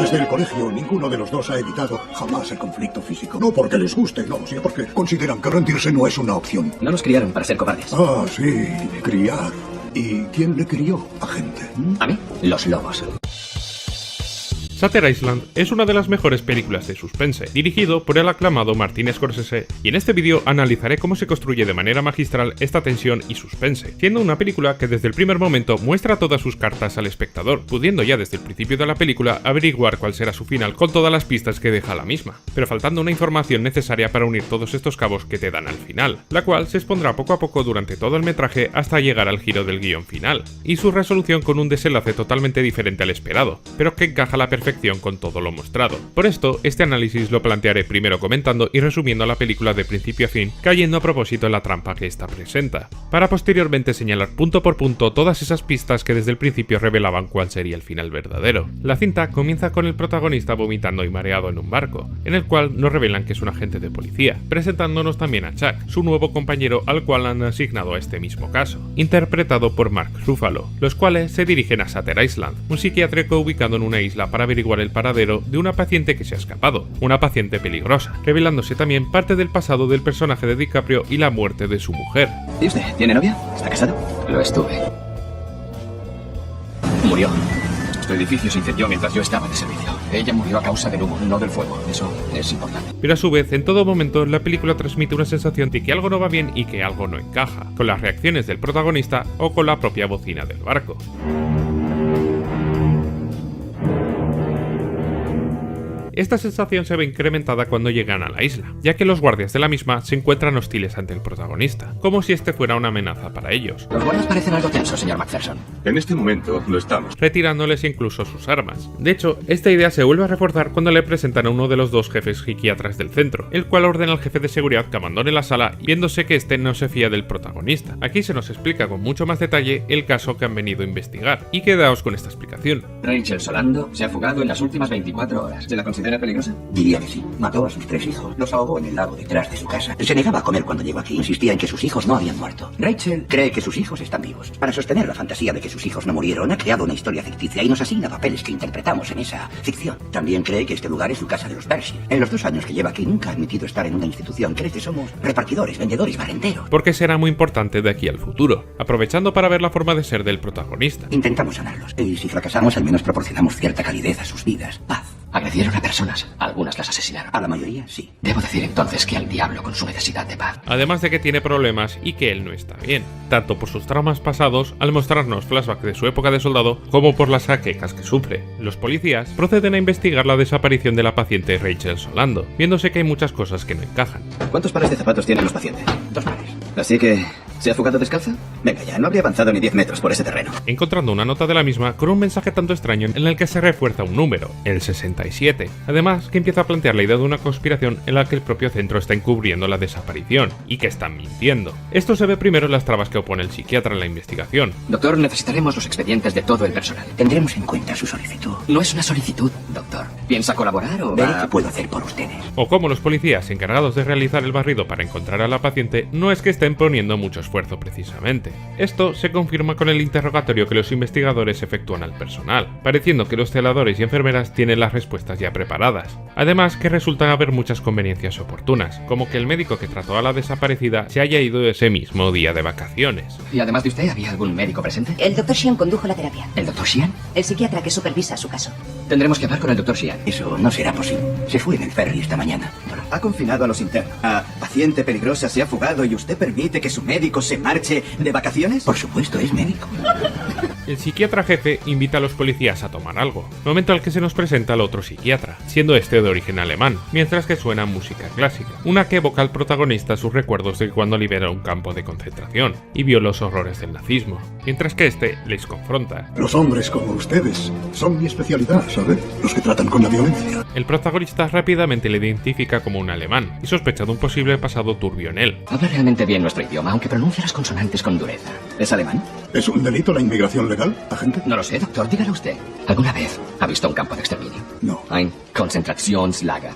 Desde el colegio, ninguno de los dos ha evitado jamás el conflicto físico. No porque les guste, no, sino porque consideran que rendirse no es una opción. No nos criaron para ser cobardes. Ah, sí, criar. ¿Y quién le crió, agente? ¿A mí? Los lobos. Shutter Island es una de las mejores películas de suspense, dirigido por el aclamado Martin Scorsese, y en este vídeo analizaré cómo se construye de manera magistral esta tensión y suspense, siendo una película que desde el primer momento muestra todas sus cartas al espectador, pudiendo ya desde el principio de la película averiguar cuál será su final con todas las pistas que deja la misma, pero faltando una información necesaria para unir todos estos cabos que te dan al final, la cual se expondrá poco a poco durante todo el metraje hasta llegar al giro del guión final, y su resolución con un desenlace totalmente diferente al esperado, pero que encaja a la perfección con todo lo mostrado. Por esto, este análisis lo plantearé primero comentando y resumiendo la película de principio a fin, cayendo a propósito en la trampa que esta presenta, para posteriormente señalar punto por punto todas esas pistas que desde el principio revelaban cuál sería el final verdadero. La cinta comienza con el protagonista vomitando y mareado en un barco, en el cual nos revelan que es un agente de policía, presentándonos también a Chuck, su nuevo compañero al cual han asignado a este mismo caso, interpretado por Mark Ruffalo, los cuales se dirigen a Shutter Island, un psiquiátrico ubicado en una isla para averiguar el paradero de una paciente que se ha escapado, una paciente peligrosa, revelándose también parte del pasado del personaje de DiCaprio y la muerte de su mujer. ¿Y usted? ¿Tiene novia? ¿Está casado? Lo estuve. Murió. Nuestro edificio se incendió mientras yo estaba de servicio. Ella murió a causa del humo, no del fuego. Eso es importante. Pero a su vez, en todo momento, la película transmite una sensación de que algo no va bien y que algo no encaja, con las reacciones del protagonista o con la propia bocina del barco. Esta sensación se ve incrementada cuando llegan a la isla, ya que los guardias de la misma se encuentran hostiles ante el protagonista, como si este fuera una amenaza para ellos. Los guardias parecen algo tensos, señor McPherson. En este momento lo estamos. Retirándoles incluso sus armas. De hecho, esta idea se vuelve a reforzar cuando le presentan a uno de los dos jefes psiquiatras del centro, el cual ordena al jefe de seguridad que abandone la sala, viéndose que este no se fía del protagonista. Aquí se nos explica con mucho más detalle el caso que han venido a investigar, y quedaos con esta explicación. Rachel Solando se ha fugado en las últimas 24 horas. ¿Se la considera peligrosa? Diría que sí. Mató a sus 3 hijos. Los ahogó en el lago detrás de su casa. Se negaba a comer cuando llegó aquí. Insistía en que sus hijos no habían muerto. Rachel cree que sus hijos están vivos. Para sostener la fantasía de que sus hijos no murieron, ha creado una historia ficticia y nos asigna papeles que interpretamos en esa ficción. También cree que este lugar es su casa de los Berkshire. En los 2 años que lleva aquí nunca ha admitido estar en una institución. Cree que somos repartidores, vendedores, barrenderos. Porque será muy importante de aquí al futuro, aprovechando para ver la forma de ser del protagonista. Intentamos sanarlos. Y si fracasamos, al menos proporcionamos cierta calidez a sus vidas. Paz. Agredieron a personas. Algunas las asesinaron. A la mayoría, sí. Debo decir entonces que al diablo con su necesidad de paz. Además de que tiene problemas y que él no está bien, tanto por sus traumas pasados al mostrarnos flashbacks de su época de soldado, como por las jaquecas que sufre. Los policías proceden a investigar la desaparición de la paciente Rachel Solando, viéndose que hay muchas cosas que no encajan. ¿Cuántos pares de zapatos tienen los pacientes? 2 pares. Así que... ¿se ha fugado descalza? Venga ya, no habría avanzado ni 10 metros por ese terreno. Encontrando una nota de la misma con un mensaje tanto extraño en el que se refuerza un número, el 67. Además, que empieza a plantear la idea de una conspiración en la que el propio centro está encubriendo la desaparición, y que están mintiendo. Esto se ve primero en las trabas que opone el psiquiatra en la investigación. Doctor, necesitaremos los expedientes de todo el personal. Tendremos en cuenta su solicitud. No es una solicitud, doctor. ¿Piensa colaborar o Veré va...? qué puedo hacer por ustedes. O como los policías encargados de realizar el barrido para encontrar a la paciente no es que estén poniendo mucho esfuerzo precisamente. Esto se confirma con el interrogatorio que los investigadores efectúan al personal, pareciendo que los celadores y enfermeras tienen las respuestas ya preparadas. Además que resultan haber muchas conveniencias oportunas, como que el médico que trató a la desaparecida se haya ido ese mismo día de vacaciones. ¿Y además de usted, había algún médico presente? El Dr. Sheehan condujo la terapia. ¿El doctor Sheehan? El psiquiatra que supervisa su caso. Tendremos que hablar con el doctor Sheehan. Eso no será posible. Se fue en el ferry esta mañana. Ha confinado a los internos. A paciente peligrosa se ha fugado y usted permite que su médico se marche de vacaciones. Por supuesto, es médico. El psiquiatra jefe invita a los policías a tomar algo, momento al que se nos presenta al otro psiquiatra, siendo este de origen alemán, mientras que suena música clásica, una que evoca al protagonista sus recuerdos de cuando libera un campo de concentración y vio los horrores del nazismo, mientras que este les confronta. Los hombres como ustedes son mi especialidad, ¿sabe? Los que tratan con la violencia. El protagonista rápidamente le identifica como un alemán y sospecha de un posible pasado turbio en él. Habla realmente bien nuestro idioma, aunque pronuncia las consonantes con dureza. ¿Es alemán? ¿Es un delito la inmigración legal, agente? No lo sé, doctor, dígalo usted. ¿Alguna vez ha visto un campo de exterminio? No. Ein Konzentrationslager.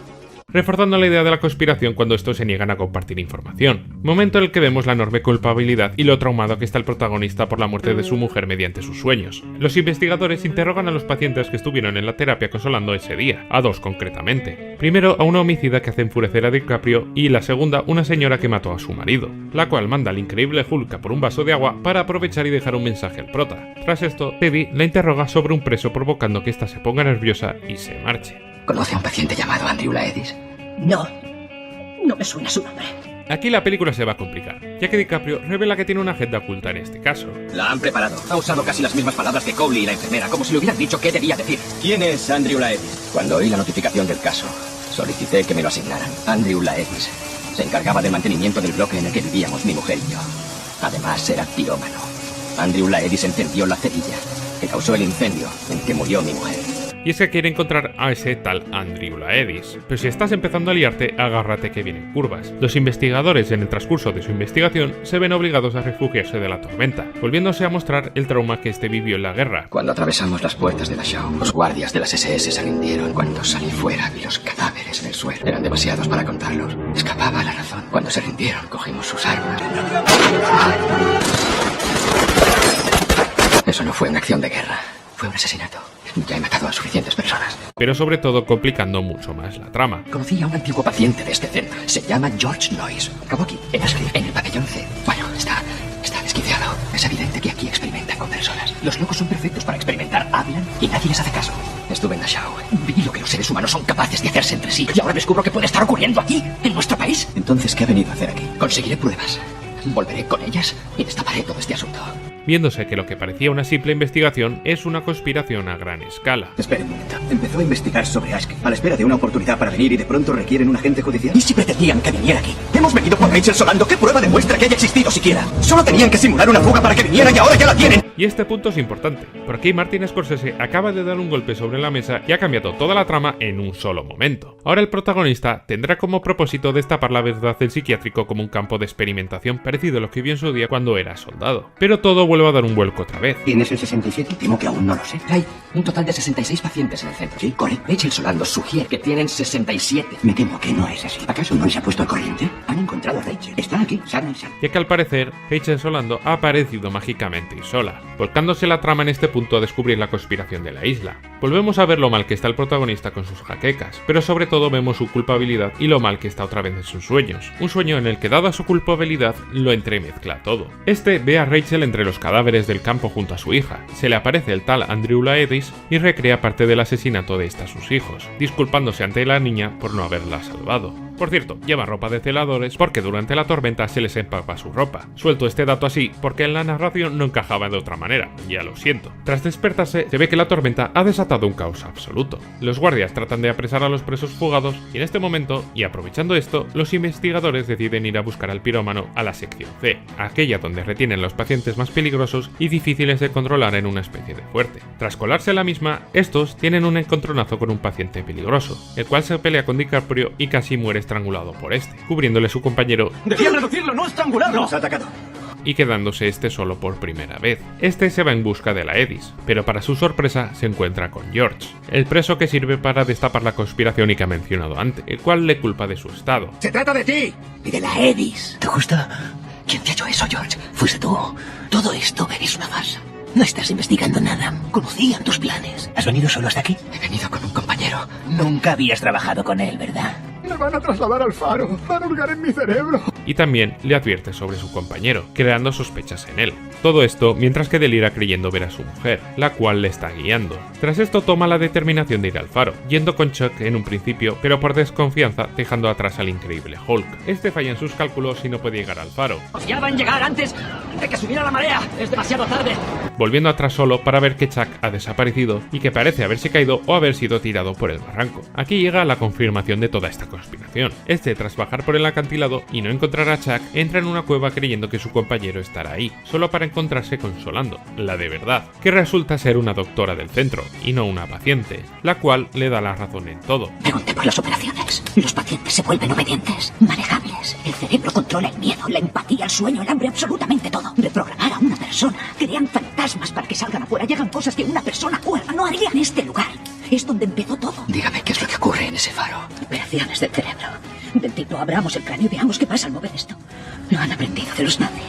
reforzando la idea de la conspiración cuando estos se niegan a compartir información, momento en el que vemos la enorme culpabilidad y lo traumado que está el protagonista por la muerte de su mujer mediante sus sueños. Los investigadores interrogan a los pacientes que estuvieron en la terapia consolando ese día, a 2 concretamente. Primero a una homicida que hace enfurecer a DiCaprio y la segunda una señora que mató a su marido, la cual manda al increíble Hulk por un vaso de agua para aprovechar y dejar un mensaje al prota. Tras esto, Teddy la interroga sobre un preso provocando que ésta se ponga nerviosa y se marche. ¿Conoce a un paciente llamado Andrew Laedis? No me suena su nombre. Aquí la película se va a complicar, ya que DiCaprio revela que tiene una agenda oculta en este caso. La han preparado. Ha usado casi las mismas palabras que Cowley y la enfermera, como si le hubieran dicho qué debía decir. ¿Quién es Andrew Laedis? Cuando oí la notificación del caso, solicité que me lo asignaran. Andrew Laedis se encargaba del mantenimiento del bloque en el que vivíamos mi mujer y yo. Además, era pirómano. Andrew Laedis encendió la cerilla que causó el incendio en que murió mi mujer. Y es que quiere encontrar a ese tal Andrew Laedis. Pero si estás empezando a liarte, agárrate que vienen curvas. Los investigadores en el transcurso de su investigación se ven obligados a refugiarse de la tormenta, volviéndose a mostrar el trauma que este vivió en la guerra. Cuando atravesamos las puertas de la Shaw, los guardias de las SS se rindieron. Cuando salí fuera vi los cadáveres en el suelo. Eran demasiados para contarlos. Escapaba la razón. Cuando se rindieron, cogimos sus armas. Eso no fue una acción de guerra. Fue un asesinato. Ya he matado a suficientes personas. Pero sobre todo complicando mucho más la trama. Conocí a un antiguo paciente de este centro. Se llama George Noyes. Acabó aquí, en Ascliff, en el pabellón C. Bueno, está desquiciado. Es evidente que aquí experimentan con personas. Los locos son perfectos para experimentar. Hablan y nadie les hace caso. Estuve en Dachau. Vi lo que los seres humanos son capaces de hacerse entre sí. Y ahora descubro que puede estar ocurriendo aquí, en nuestro país. Entonces, ¿qué ha venido a hacer aquí? Conseguiré pruebas. Volveré con ellas y destaparé todo este asunto. Viéndose que lo que parecía una simple investigación es una conspiración a gran escala. Espere un momento. Empezó a investigar sobre Ascliff a la espera de una oportunidad para venir y de pronto requieren un agente judicial. ¿Y si pretendían que viniera aquí? Hemos venido por Rachel Solando. ¿Qué prueba demuestra que haya existido siquiera? Solo tenían que simular una fuga para que viniera y ahora ya la tienen. Y este punto es importante, porque aquí Martin Scorsese acaba de dar un golpe sobre la mesa y ha cambiado toda la trama en un solo momento. Ahora el protagonista tendrá como propósito destapar la verdad del psiquiátrico como un campo de experimentación parecido a lo que vio en su día cuando era soldado. Pero todo vuelve a dar un vuelco otra vez. ¿Tienes el 67? Temo que aún no lo sé. Hay un total de 66 pacientes en el centro. Sí, correcto. Rachel Solando sugiere que tienen 67. Me temo que no es así. ¿Acaso no se ha puesto al corriente? Han encontrado a Rachel. Está aquí, sana y sana. Ya que al parecer, Rachel Solando ha aparecido mágicamente y sola, volcándose la trama en este punto a descubrir la conspiración de la isla. Volvemos a ver lo mal que está el protagonista con sus jaquecas, pero sobre todo vemos su culpabilidad y lo mal que está otra vez en sus sueños. Un sueño en el que, dada su culpabilidad, lo entremezcla todo. Este ve a Rachel entre los cadáveres del campo junto a su hija, se le aparece el tal Andrew Laedis y recrea parte del asesinato de esta a sus hijos, disculpándose ante la niña por no haberla salvado. Por cierto, lleva ropa de celadores porque durante la tormenta se les empapa su ropa. Suelto este dato así porque en la narración no encajaba de otra manera, ya lo siento. Tras despertarse, se ve que la tormenta ha desatado un caos absoluto. Los guardias tratan de apresar a los presos fugados y en este momento, y aprovechando esto, los investigadores deciden ir a buscar al pirómano a la sección C, aquella donde retienen los pacientes más peligrosos y difíciles de controlar en una especie de fuerte. Tras colarse a la misma, estos tienen un encontronazo con un paciente peligroso, el cual se pelea con DiCaprio y casi muere estrangulado por este, cubriéndole su compañero ¡Debían reducirlo, no estrangularlo! ¡Nos ha atacado! y quedándose este solo por primera vez. Este se va en busca de Laedis, pero para su sorpresa se encuentra con George, el preso que sirve para destapar la conspiración y que ha mencionado antes, el cual le culpa de su estado. ¡Se trata de ti! Y de Laedis. ¿Te gusta? ¿Quién te ha hecho eso, George? Fuiste tú. Todo esto es una farsa. No estás investigando nada. Conocían tus planes. ¿Has venido solo hasta aquí? He venido con un compañero. Nunca habías trabajado con él, ¿verdad? Me van a trasladar al faro. Van a hurgar en mi cerebro. Y también le advierte sobre su compañero, creando sospechas en él. Todo esto mientras que delira creyendo ver a su mujer, la cual le está guiando. Tras esto toma la determinación de ir al faro, yendo con Chuck en un principio, pero por desconfianza dejando atrás al increíble Hulk. Este falla en sus cálculos y no puede llegar al faro, Confiaba en llegar antes de que subiera la marea. Es demasiado tarde. volviendo atrás solo para ver que Chuck ha desaparecido y que parece haberse caído o haber sido tirado por el barranco. Aquí llega la confirmación de toda esta conspiración. Este, tras bajar por el acantilado y no encontrar a Chuck, entra en una cueva creyendo que su compañero estará ahí, solo para encontrarse con Solando, la de verdad, que resulta ser una doctora del centro y no una paciente, la cual le da la razón en todo. Pregunté por las operaciones. Los pacientes se vuelven obedientes, manejables. El cerebro controla el miedo, la empatía, el sueño, el hambre, absolutamente todo. Reprogramar a una persona. Crean fantasmas para que salgan afuera y hagan cosas que una persona cuerda no haría. En este lugar Es donde empezó todo. Dígame qué es lo que ocurre en ese faro. Operaciones del cerebro. Del tipo, abramos el cráneo y veamos qué pasa al mover esto. Lo han aprendido de los nazis.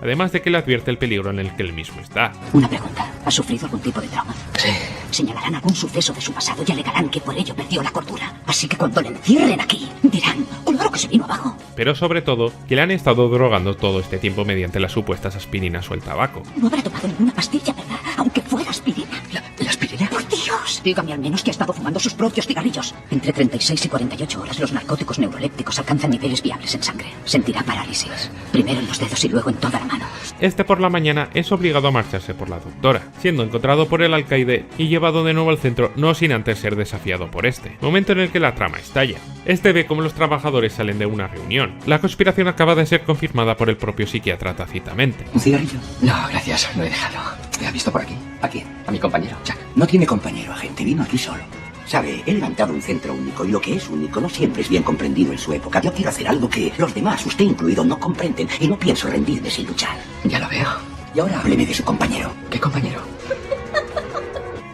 Además de que le advierte el peligro en el que él mismo está. Una pregunta. ¿Ha sufrido algún tipo de trauma? Sí. Señalarán algún suceso de su pasado y alegarán que por ello perdió la cordura. Así que cuando le encierren aquí, dirán, claro que se vino abajo. Pero sobre todo, que le han estado drogando todo este tiempo mediante las supuestas aspirinas o el tabaco. No habrá tomado ninguna pastilla, ¿verdad? Aunque fuera aspirina. ¿La aspirina? ¡Por Dios! Dígame al menos que ha estado fumando sus propios cigarrillos. Entre 36 y 48 horas los narcóticos neurolépticos alcanzan niveles viables en sangre. Sentirá parálisis. Primero en los dedos y luego en toda la mano. Este por la mañana es obligado a marcharse por la doctora, siendo encontrado por el alcaide y llevado de nuevo al centro no sin antes ser desafiado por este, momento en el que la trama estalla. Este ve cómo los trabajadores salen de una reunión. La conspiración acaba de ser confirmada por el propio psiquiatra tácitamente. ¿Un cigarrillo? No, gracias, lo he dejado. ¿Me ha visto por aquí? ¿A quién? A mi compañero, Jack. No tiene compañero, agente. Vino aquí solo. Sabe, he levantado un centro único y lo que es único no siempre es bien comprendido en su época. Yo quiero hacer algo que los demás, usted incluido, no comprenden y no pienso rendirme sin luchar. Ya lo veo. Y ahora hábleme de su compañero. ¿Qué compañero?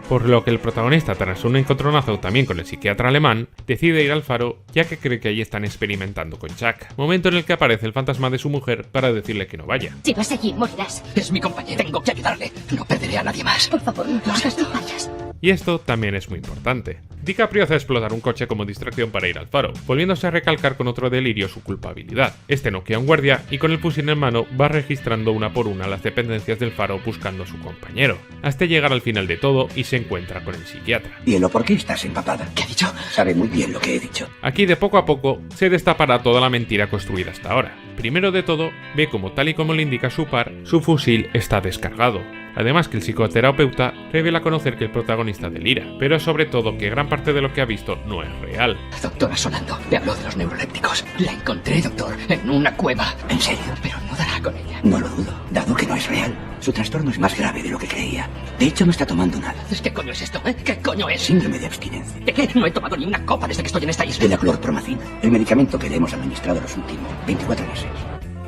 Por lo que el protagonista, tras un encontronazo también con el psiquiatra alemán, decide ir al faro ya que cree que allí están experimentando con Jack, momento en el que aparece el fantasma de su mujer para decirle que no vaya. Si vas allí, morirás. Es mi compañero. Tengo que ayudarle. No perderé a nadie más. Por favor, no hagas ni vayas. Y esto también es muy importante. DiCaprio hace explotar un coche como distracción para ir al faro, volviéndose a recalcar con otro delirio su culpabilidad. Este noquea a un guardia y con el fusil en mano va registrando una por una las dependencias del faro buscando a su compañero, hasta llegar al final de todo y se encuentra con el psiquiatra. Hielo, ¿por qué estás empapada? ¿Qué ha dicho? Sabe muy bien lo que he dicho. Aquí de poco a poco se destapará toda la mentira construida hasta ahora. Primero de todo, ve como tal y como le indica su par, su fusil está descargado. Además que el psicoterapeuta revela conocer que el protagonista delira, pero sobre todo que gran parte de lo que ha visto no es real. Doctora Solando, me habló de los neurolépticos. La encontré, doctor, en una cueva. ¿En serio? Pero no dará con ella. No lo dudo, dado que no es real. Su trastorno es más grave de lo que creía. De hecho, no está tomando nada. ¿Qué coño es esto? ¿Qué coño es? Síndrome de abstinencia. ¿De qué? No he tomado ni una copa desde que estoy en esta isla. De la clorpromacina, el medicamento que le hemos administrado los últimos 24 meses.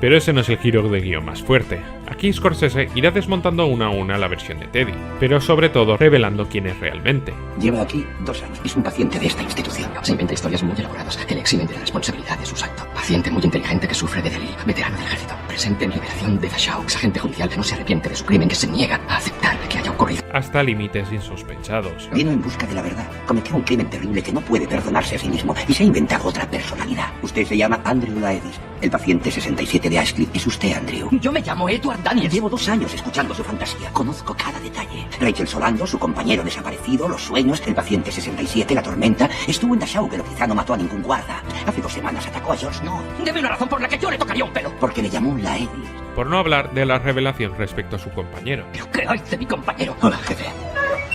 Pero ese no es el giro de guión más fuerte. Aquí Scorsese irá desmontando una a una la versión de Teddy, pero sobre todo revelando quién es realmente. Lleva aquí 2 años. Es un paciente de esta institución. Se inventa historias muy elaboradas. Él exime de la responsabilidad de sus actos. Paciente muy inteligente que sufre de delirio. Veterano del ejército. Presente en liberación de Dachau. Agente judicial que no se arrepiente de su crimen, que se niega a aceptar que haya ocurrido. Hasta límites insospechados. Vino en busca de la verdad. Cometió un crimen terrible que no puede perdonarse a sí mismo y se ha inventado otra personalidad. Usted se llama Andrew Laedis. El paciente 67 de Ashcliffe es usted, Andrew. Yo me llamo Edward Daniels. Llevo 2 años escuchando su fantasía. Conozco cada detalle. Rachel Solando, su compañero desaparecido, los sueños, el paciente 67, la tormenta. Estuvo en Dachau, pero quizá no mató a ningún guarda. Hace 2 semanas atacó a George Noy. Debe una razón por la que yo le tocaría un pelo. Porque le llamó Laedis. Por no hablar de la revelación respecto a su compañero. ¿Pero qué hay de mi compañero? Hola, jefe.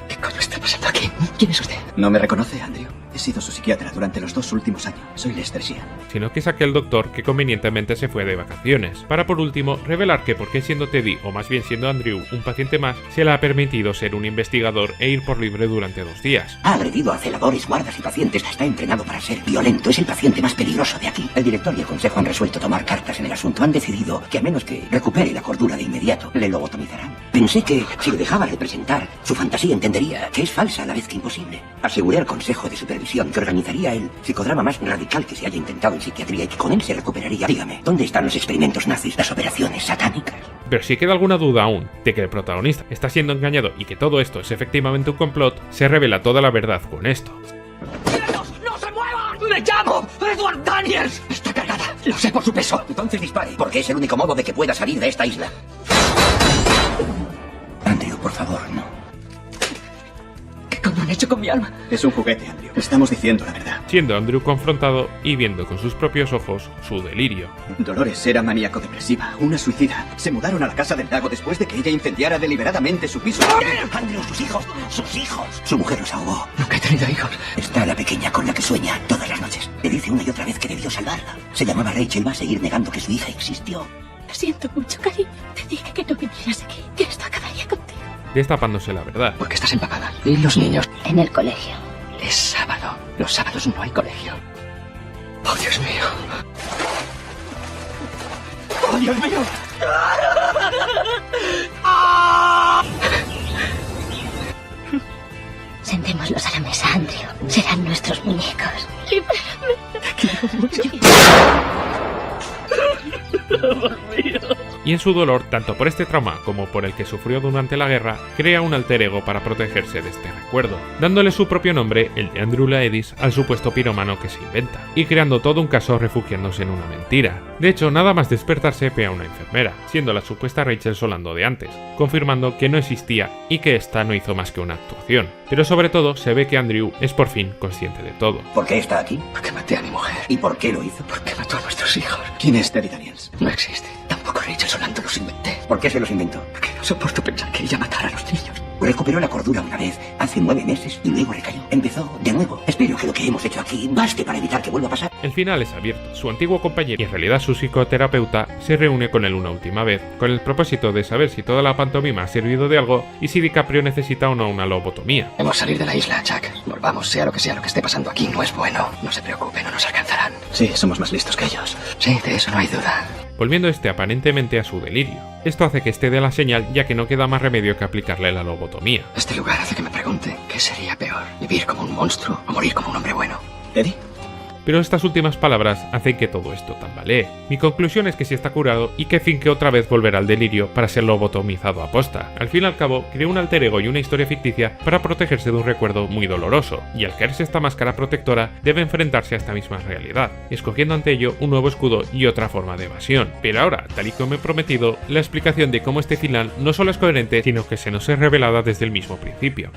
¿Qué coño está pasando aquí? ¿Quién es usted? ¿No me reconoce, Andrew? He sido su psiquiatra durante los 2 últimos años. Soy Lester Sheehan. Sino que es aquel doctor que convenientemente se fue de vacaciones, para por último revelar que porque siendo Teddy, o más bien siendo Andrew, un paciente más, se le ha permitido ser un investigador e ir por libre durante 2 días. Ha agredido a celadores, guardas y pacientes. Está entrenado para ser violento. Es el paciente más peligroso de aquí. El director y el consejo han resuelto tomar cartas en el asunto. Han decidido que a menos que recupere la cordura de inmediato, le lobotomizarán. Pensé que si lo dejaba representar, su fantasía entendería que es falsa a la vez que imposible. Aseguré al consejo de supervisión que organizaría el psicodrama más radical que se haya intentado en psiquiatría y que con él se recuperaría. Dígame, ¿dónde están los experimentos nazis, las operaciones satánicas? Pero si queda alguna duda aún de que el protagonista está siendo engañado y que todo esto es efectivamente un complot, se revela toda la verdad con esto. ¡No se muevan! ¡Me llamo Edward Daniels! Está cargada. Lo sé por su peso. Entonces dispare, porque es el único modo de que pueda salir de esta isla. Andrew, por favor, no. ¿Qué coño han hecho con mi alma? Es un juguete, Andrew. Estamos diciendo la verdad. Siendo Andrew confrontado y viendo con sus propios ojos su delirio. Dolores era maníaco-depresiva, una suicida. Se mudaron a la casa del lago después de que ella incendiara deliberadamente su piso. Andrew, sus hijos, sus hijos. Su mujer los ahogó. Nunca he tenido hijos. Está la pequeña con la que sueña todas las noches. Le dice una y otra vez que debió salvarla. Se llamaba Rachel, va a seguir negando que su hija existió. Lo siento mucho, cariño. Te dije que no vinieras aquí, que esto acabaría contigo. Destapándose la verdad. ¿Por qué estás empapada? ¿Y los niños? En el colegio. Es sábado. Los sábados no hay colegio. ¡Oh, Dios mío! ¡Oh, Dios mío! Sentémoslos a la mesa. muñecos. Y en su dolor, tanto por este trauma como por el que sufrió durante la guerra, crea un alter ego para protegerse de este recuerdo, dándole su propio nombre, el de Andrew Laedis, al supuesto piromano que se inventa, y creando todo un caso refugiándose en una mentira. De hecho, nada más despertarse ve a una enfermera, siendo la supuesta Rachel Solando de antes, confirmando que no existía y que esta no hizo más que una actuación. Pero sobre todo, se ve que Andrew es por fin consciente de todo. ¿Por qué está aquí? Porque maté a mi mujer. ¿Y por qué lo hizo? Porque mató a nuestros hijos. ¿Quién es Teddy Daniels? No existe. Tampoco Rachel Solando los inventé. ¿Por qué se los inventó? Porque no soporto pensar que ella matara a los niños. Recuperó la cordura una vez, hace 9 meses, y luego recayó. Empezó de nuevo. Espero que lo que hemos hecho aquí baste para evitar que vuelva a pasar. El final es abierto. Su antiguo compañero, y en realidad su psicoterapeuta, se reúne con él una última vez, con el propósito de saber si toda la pantomima ha servido de algo y si DiCaprio necesita o no una lobotomía. Debemos salir de la isla, Jack. Volvamos, sea lo que esté pasando aquí, no es bueno. No se preocupe, no nos alcanzarán. Sí, somos más listos que ellos. Sí, de eso no hay duda. Volviendo aparentemente a su delirio. Esto hace que esté de la señal, ya que no queda más remedio que aplicarle la lobotomía. Este lugar hace que me pregunte, ¿qué sería peor? ¿Vivir como un monstruo o morir como un hombre bueno? ¿Teddy? Pero estas últimas palabras hacen que todo esto tambalee. Mi conclusión es que sí está curado y que finge otra vez volver al delirio para ser lobotomizado a posta. Al fin y al cabo, creó un alter ego y una historia ficticia para protegerse de un recuerdo muy doloroso, y al caerse esta máscara protectora, debe enfrentarse a esta misma realidad, escogiendo ante ello un nuevo escudo y otra forma de evasión. Pero ahora, tal y como he prometido, la explicación de cómo este final no solo es coherente, sino que se nos es revelada desde el mismo principio.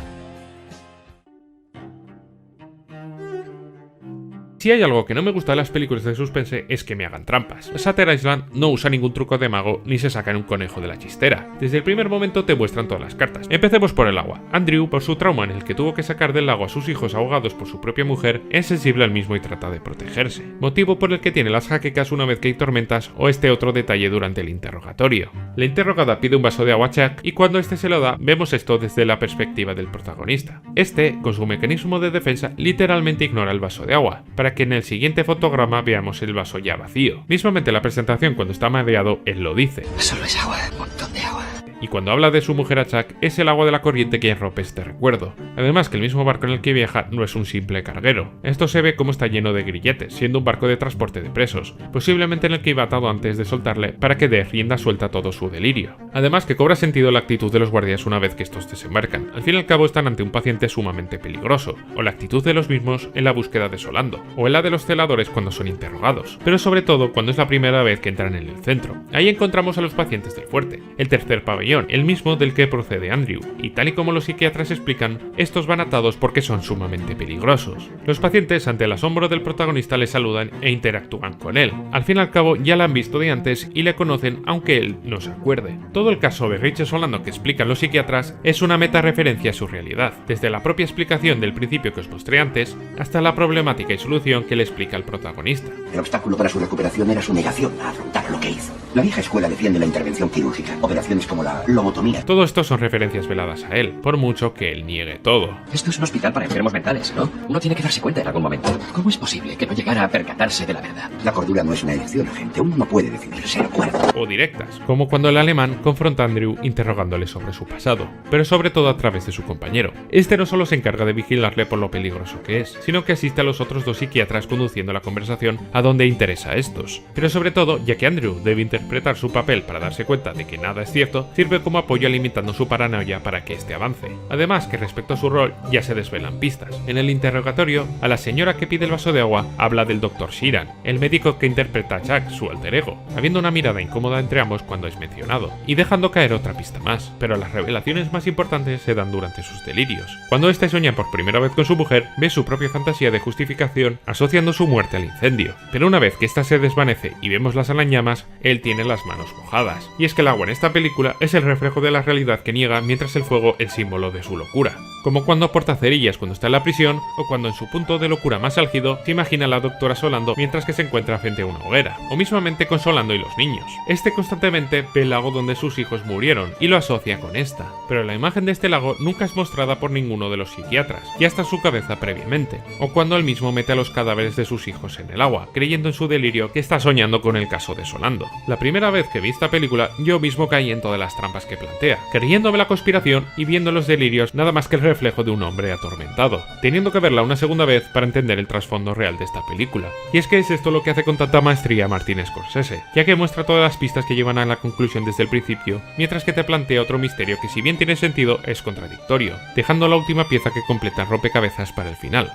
Si hay algo que no me gusta de las películas de suspense es que me hagan trampas. Shutter Island no usa ningún truco de mago ni se saca en un conejo de la chistera. Desde el primer momento te muestran todas las cartas. Empecemos por el agua. Andrew, por su trauma en el que tuvo que sacar del lago a sus hijos ahogados por su propia mujer, es sensible al mismo y trata de protegerse. Motivo por el que tiene las jaquecas una vez que hay tormentas o este otro detalle durante el interrogatorio. La interrogada pide un vaso de agua a Chuck y cuando este se lo da, vemos esto desde la perspectiva del protagonista. Este, con su mecanismo de defensa, literalmente ignora el vaso de agua, para que en el siguiente fotograma veamos el vaso ya vacío. Mismamente en la presentación, cuando está mareado, él lo dice. Solo es agua, un montón de agua. Y cuando habla de su mujer a Chuck, es el agua de la corriente que rompe este recuerdo. Además que el mismo barco en el que viaja no es un simple carguero. Esto se ve como está lleno de grilletes, siendo un barco de transporte de presos, posiblemente en el que iba atado antes de soltarle para que dé rienda suelta a todo su delirio. Además que cobra sentido la actitud de los guardias una vez que estos desembarcan. Al fin y al cabo están ante un paciente sumamente peligroso, o la actitud de los mismos en la búsqueda de Solando, o en la de los celadores cuando son interrogados, pero sobre todo cuando es la primera vez que entran en el centro. Ahí encontramos a los pacientes del fuerte, el tercer pabellón, el mismo del que procede Andrew, y tal y como los psiquiatras explican, estos van atados porque son sumamente peligrosos. Los pacientes ante el asombro del protagonista le saludan e interactúan con él. Al fin y al cabo ya la han visto de antes y le conocen aunque él no se acuerde. Todo el caso de Rachel Solando que explican los psiquiatras es una meta referencia a su realidad, desde la propia explicación del principio que os mostré antes, hasta la problemática y solución que le explica el protagonista. El obstáculo para su recuperación era su negación a afrontar lo que hizo. La vieja escuela defiende la intervención quirúrgica, operaciones como la lobotomía. Todo esto son referencias veladas a él, por mucho que él niegue todo. Esto es un hospital para enfermos mentales, ¿no? Uno tiene que darse cuenta en algún momento. ¿Cómo es posible que no llegara a percatarse de la verdad? La cordura no es una elección, gente. Uno no puede decidir ser cuerdo. O directas, como cuando el alemán confronta a Andrew interrogándole sobre su pasado, pero sobre todo a través de su compañero. Este no solo se encarga de vigilarle por lo peligroso que es, sino que asiste a los otros dos psiquiatras conduciendo la conversación a donde interesa a estos. Pero sobre todo, ya que Andrew debe interpretar su papel para darse cuenta de que nada es cierto, sirve como apoyo alimentando su paranoia para que este avance. Además que respecto a su rol ya se desvelan pistas. En el interrogatorio, a la señora que pide el vaso de agua habla del Dr. Sheeran, el médico que interpreta a Chuck, su alter ego, habiendo una mirada incómoda entre ambos cuando es mencionado, y dejando caer otra pista más, pero las revelaciones más importantes se dan durante sus delirios. Cuando este sueña por primera vez con su mujer, ve su propia fantasía de justificación asociando su muerte al incendio, pero una vez que esta se desvanece y vemos la sala en llamas, él tiene las manos mojadas. Y es que el agua en esta película es el reflejo de la realidad que niega, mientras el fuego el símbolo de su locura. Como cuando aporta cerillas cuando está en la prisión, o cuando en su punto de locura más álgido se imagina a la doctora Solando mientras que se encuentra frente a una hoguera, o mismamente con Solando y los niños. Este constantemente ve el lago donde sus hijos murieron y lo asocia con esta, pero la imagen de este lago nunca es mostrada por ninguno de los psiquiatras, ya está en su cabeza previamente, o cuando él mismo mete a los cadáveres de sus hijos en el agua, creyendo en su delirio que está soñando con el caso de Solando. La primera vez que vi esta película, yo mismo caí en todas las trampas trampas que plantea, creyéndome la conspiración y viendo los delirios nada más que el reflejo de un hombre atormentado, teniendo que verla una segunda vez para entender el trasfondo real de esta película. Y es que es esto lo que hace con tanta maestría Martin Scorsese, ya que muestra todas las pistas que llevan a la conclusión desde el principio, mientras que te plantea otro misterio que, si bien tiene sentido, es contradictorio, dejando la última pieza que completa el rompecabezas para el final.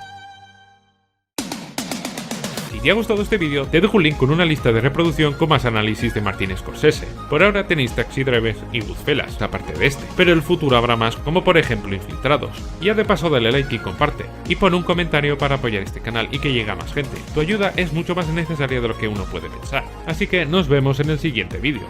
Si te ha gustado este vídeo, te dejo un link con una lista de reproducción con más análisis de Martin Scorsese. Por ahora tenéis Taxi Driver y Goodfellas, aparte de este, pero en el futuro habrá más, como por ejemplo Infiltrados. Y ya de paso dale like y comparte, y pon un comentario para apoyar este canal y que llegue a más gente. Tu ayuda es mucho más necesaria de lo que uno puede pensar. Así que nos vemos en el siguiente vídeo.